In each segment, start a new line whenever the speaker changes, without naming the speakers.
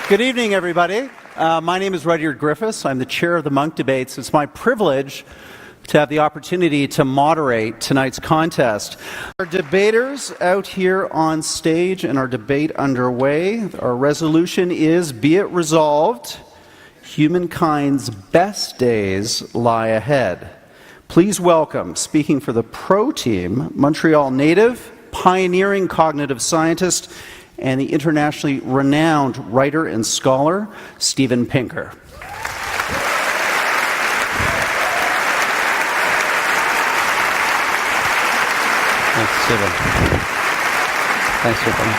Good evening, everybody. My name is Rudyard Griffiths. I'm the chair of the Monk Debates. It's my privilege to have the opportunity to moderate tonight's contest. Our debaters out here on stage and our debate underway. Our resolution is, be it resolved, humankind's best days lie ahead. Please welcome, speaking for the pro team, Montreal native, pioneering cognitive scientist, and the internationally renowned writer and scholar, Steven Pinker. Thanks, Steven. Thanks for coming.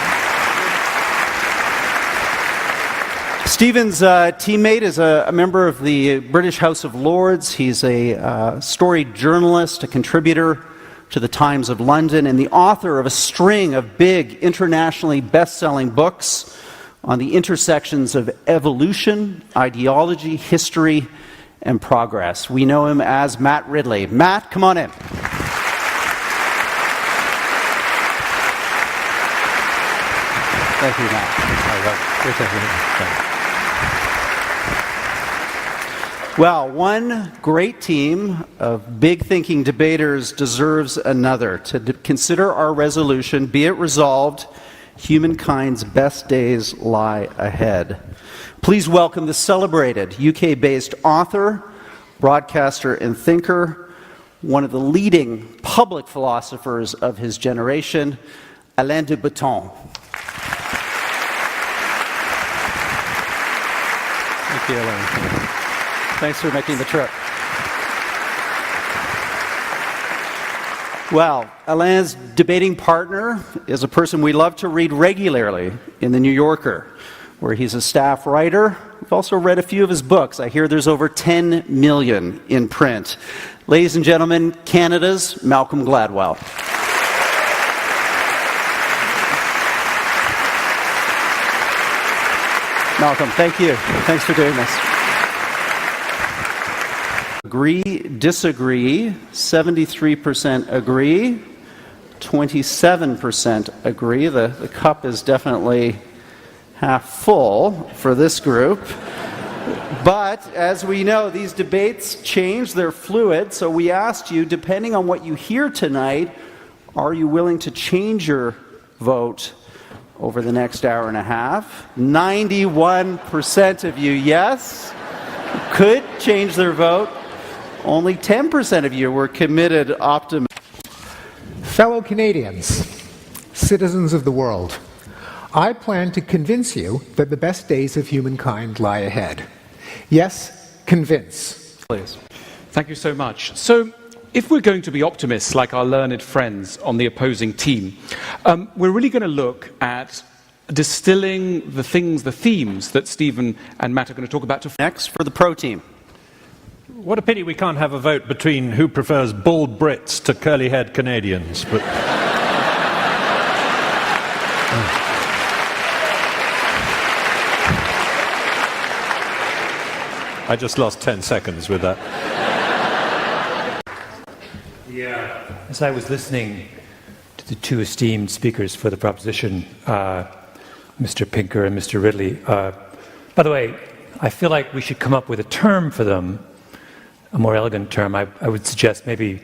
Steven's teammate is a member of the British House of Lords. He's a storied journalist, a contributor to the Times of London, and the author of a string of big, internationally best-selling books on the intersections of evolution, ideology, history, and progress. We know him as Matt Ridley. Matt, come on in. Thank you, Matt. Great to have you. Well, one great team of big-thinking debaters deserves another. To consider our resolution, be it resolved, humankind's best days lie ahead. Please welcome the celebrated UK-based author, broadcaster, and thinker, one of the leading public philosophers of his generation, Alain de Botton. Thank you, Alain. Thanks for making the trip. Well, Alain's debating partner is a person we love to read regularly in The New Yorker, where he's a staff writer. We've also read a few of his books. I hear there's over 10 million in print. Ladies and gentlemen, Canada's Malcolm Gladwell. Malcolm, thank you. Thanks for doing this. Agree, disagree, 73% agree, 27% agree. The cup is definitely half full for this group. But as we know, these debates change, they're fluid, so we asked you, depending on what you hear tonight, are you willing to change your vote over the next hour and a half? 91% of you, yes, could change their vote. Only 10% of you were committed optimists.
Fellow Canadians, citizens of the world, I plan to convince you that the best days of humankind lie ahead. Yes, convince.
Please.
Thank you so much. So, if we're going to be optimists like our learned friends on the opposing team, we're really going to look at distilling the themes that Stephen and Matt are going to talk about.
Next, for the pro team.
What a pity we can't have a vote between who prefers bald Brits to curly-haired Canadians. But I just lost 10 seconds with that.
As I was listening to the two esteemed speakers for the proposition, Mr. Pinker and Mr. Ridley, by the way, I feel like we should come up with a term for them, a more elegant term. I would suggest maybe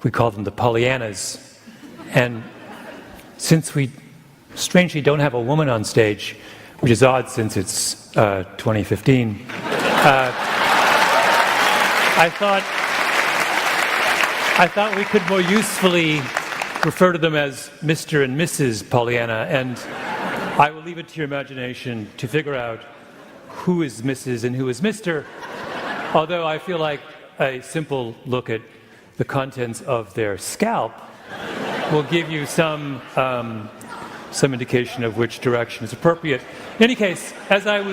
we call them the Pollyannas. And since we strangely don't have a woman on stage, which is odd since it's 2015, I thought we could more usefully refer to them as Mr. and Mrs. Pollyanna, and I will leave it to your imagination to figure out who is Mrs. and who is Mr., although I feel like a simple look at the contents of their scalp will give you some indication of which direction is appropriate. In any case, as I was